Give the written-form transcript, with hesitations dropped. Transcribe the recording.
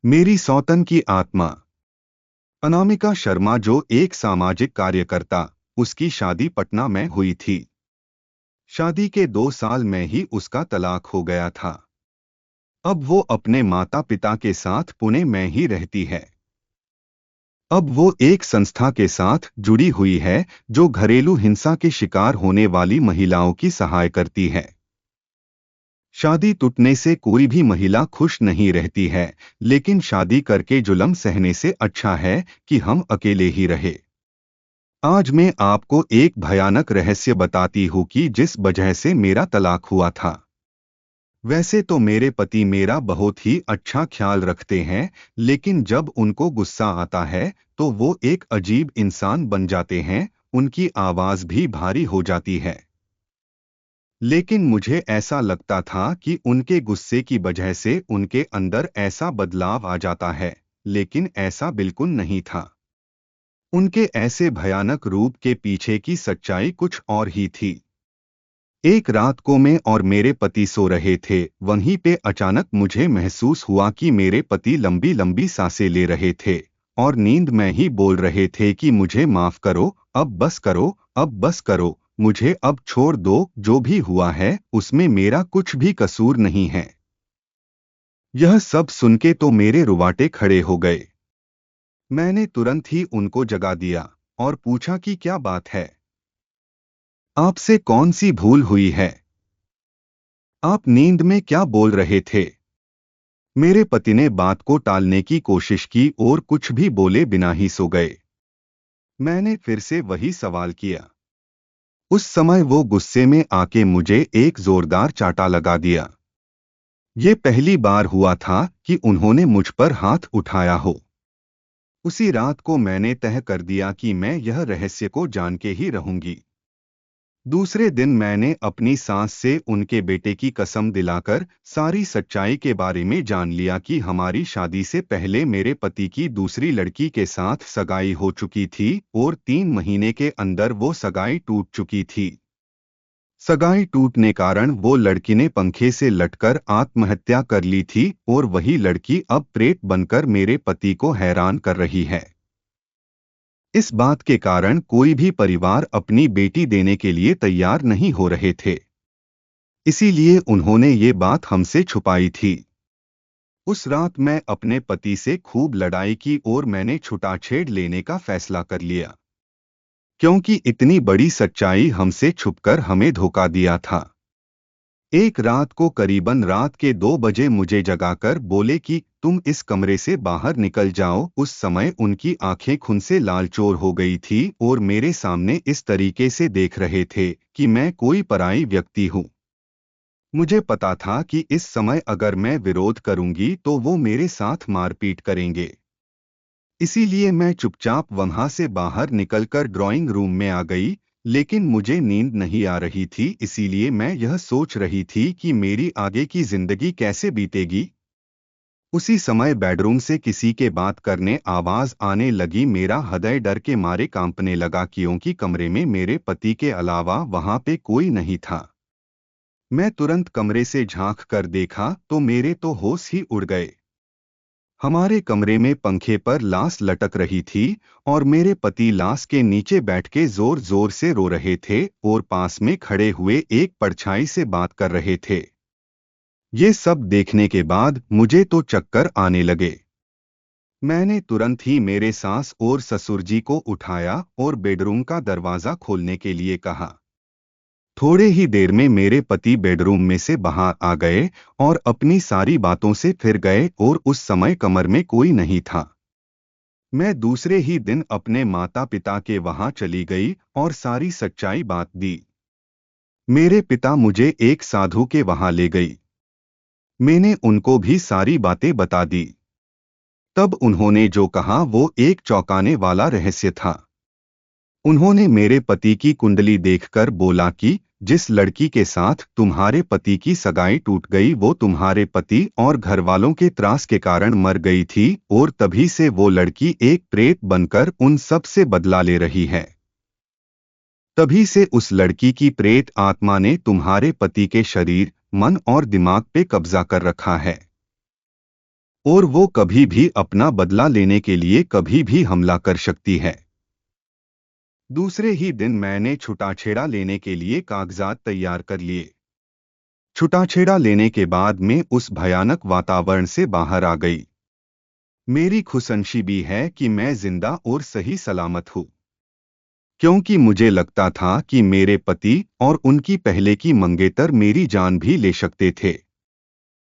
मेरी सौतन की आत्मा। अनामिका शर्मा जो एक सामाजिक कार्यकर्ता, उसकी शादी पटना में हुई थी। शादी के 2 साल में ही उसका तलाक हो गया था। अब वो अपने माता पिता के साथ पुणे में ही रहती है। अब वो एक संस्था के साथ जुड़ी हुई है जो घरेलू हिंसा के शिकार होने वाली महिलाओं की सहाय करती है। शादी टूटने से कोई भी महिला खुश नहीं रहती है, लेकिन शादी करके जुल्म सहने से अच्छा है कि हम अकेले ही रहे। आज मैं आपको एक भयानक रहस्य बताती हूँ कि जिस वजह से मेरा तलाक हुआ था। वैसे तो मेरे पति मेरा बहुत ही अच्छा ख्याल रखते हैं, लेकिन जब उनको गुस्सा आता है तो वो एक अजीब इंसान बन जाते हैं। उनकी आवाज भी भारी हो जाती है। लेकिन मुझे ऐसा लगता था कि उनके गुस्से की वजह से उनके अंदर ऐसा बदलाव आ जाता है, लेकिन ऐसा बिल्कुल नहीं था। उनके ऐसे भयानक रूप के पीछे की सच्चाई कुछ और ही थी। एक रात को मैं और मेरे पति सो रहे थे, वहीं पे अचानक मुझे महसूस हुआ कि मेरे पति लंबी लंबी सांसें ले रहे थे और नींद में ही बोल रहे थे कि मुझे माफ करो, अब बस करो, अब बस करो, मुझे अब छोड़ दो, जो भी हुआ है उसमें मेरा कुछ भी कसूर नहीं है। यह सब सुन के तो मेरे रुवाटे खड़े हो गए। मैंने तुरंत ही उनको जगा दिया और पूछा कि क्या बात है, आपसे कौन सी भूल हुई है, आप नींद में क्या बोल रहे थे। मेरे पति ने बात को टालने की कोशिश की और कुछ भी बोले बिना ही सो गए। मैंने फिर से वही सवाल किया। उस समय वो गुस्से में आके मुझे एक जोरदार चांटा लगा दिया। ये पहली बार हुआ था कि उन्होंने मुझ पर हाथ उठाया हो। उसी रात को मैंने तय कर दिया कि मैं यह रहस्य को जान के ही रहूंगी। दूसरे दिन मैंने अपनी सास से उनके बेटे की कसम दिलाकर सारी सच्चाई के बारे में जान लिया कि हमारी शादी से पहले मेरे पति की दूसरी लड़की के साथ सगाई हो चुकी थी और 3 महीने के अंदर वो सगाई टूट चुकी थी। सगाई टूटने कारण वो लड़की ने पंखे से लटकर आत्महत्या कर ली थी और वही लड़की अब प्रेत बनकर मेरे पति को हैरान कर रही है। इस बात के कारण कोई भी परिवार अपनी बेटी देने के लिए तैयार नहीं हो रहे थे। इसीलिए उन्होंने ये बात हमसे छुपाई थी। उस रात मैं अपने पति से खूब लड़ाई की और मैंने छुटाछेड़ लेने का फैसला कर लिया, क्योंकि इतनी बड़ी सच्चाई हमसे छुपकर हमें धोखा दिया था। एक रात को करीबन रात के 2 बजे मुझे जगाकर बोले कि तुम इस कमरे से बाहर निकल जाओ। उस समय उनकी आंखें खून से लालचोर हो गई थी और मेरे सामने इस तरीके से देख रहे थे कि मैं कोई पराई व्यक्ति हूँ। मुझे पता था कि इस समय अगर मैं विरोध करूंगी तो वो मेरे साथ मारपीट करेंगे। इसीलिए मैं चुपचाप वहां से बाहर निकलकर ड्राइंग रूम में आ गई। लेकिन मुझे नींद नहीं आ रही थी, इसीलिए मैं यह सोच रही थी कि मेरी आगे की जिंदगी कैसे बीतेगी। उसी समय बेडरूम से किसी के बात करने आवाज आने लगी। मेरा हृदय डर के मारे कांपने लगा, क्योंकि कमरे में मेरे पति के अलावा वहां पे कोई नहीं था। मैं तुरंत कमरे से झांक कर देखा तो मेरे तो होश ही उड़ गए। हमारे कमरे में पंखे पर लाश लटक रही थी और मेरे पति लाश के नीचे बैठ के जोर जोर से रो रहे थे और पास में खड़े हुए एक परछाई से बात कर रहे थे। ये सब देखने के बाद मुझे तो चक्कर आने लगे। मैंने तुरंत ही मेरे सास और ससुर जी को उठाया और बेडरूम का दरवाजा खोलने के लिए कहा। थोड़े ही देर में मेरे पति बेडरूम में से बाहर आ गए और अपनी सारी बातों से फिर गए और उस समय कमर में कोई नहीं था। मैं दूसरे ही दिन अपने माता पिता के वहां चली गई और सारी सच्चाई बात दी। मेरे पिता मुझे एक साधु के वहां ले गई। मैंने उनको भी सारी बातें बता दी। तब उन्होंने जो कहा वो एक चौंकाने वाला रहस्य था। उन्होंने मेरे पति की कुंडली देखकर बोला कि जिस लड़की के साथ तुम्हारे पति की सगाई टूट गई वो तुम्हारे पति और घरवालों के त्रास के कारण मर गई थी और तभी से वो लड़की एक प्रेत बनकर उन सब से बदला ले रही है। तभी से उस लड़की की प्रेत आत्मा ने तुम्हारे पति के शरीर, मन और दिमाग पे कब्जा कर रखा है। और वो कभी भी अपना बदला लेने के लिए कभी भी हमला कर सकती है। दूसरे ही दिन मैंने छुटाछेड़ा लेने के लिए कागजात तैयार कर लिए। छुटाछेड़ा लेने के बाद मैं उस भयानक वातावरण से बाहर आ गई। मेरी खुशनसीबी है कि मैं जिंदा और सही सलामत हूँ, क्योंकि मुझे लगता था कि मेरे पति और उनकी पहले की मंगेतर मेरी जान भी ले सकते थे।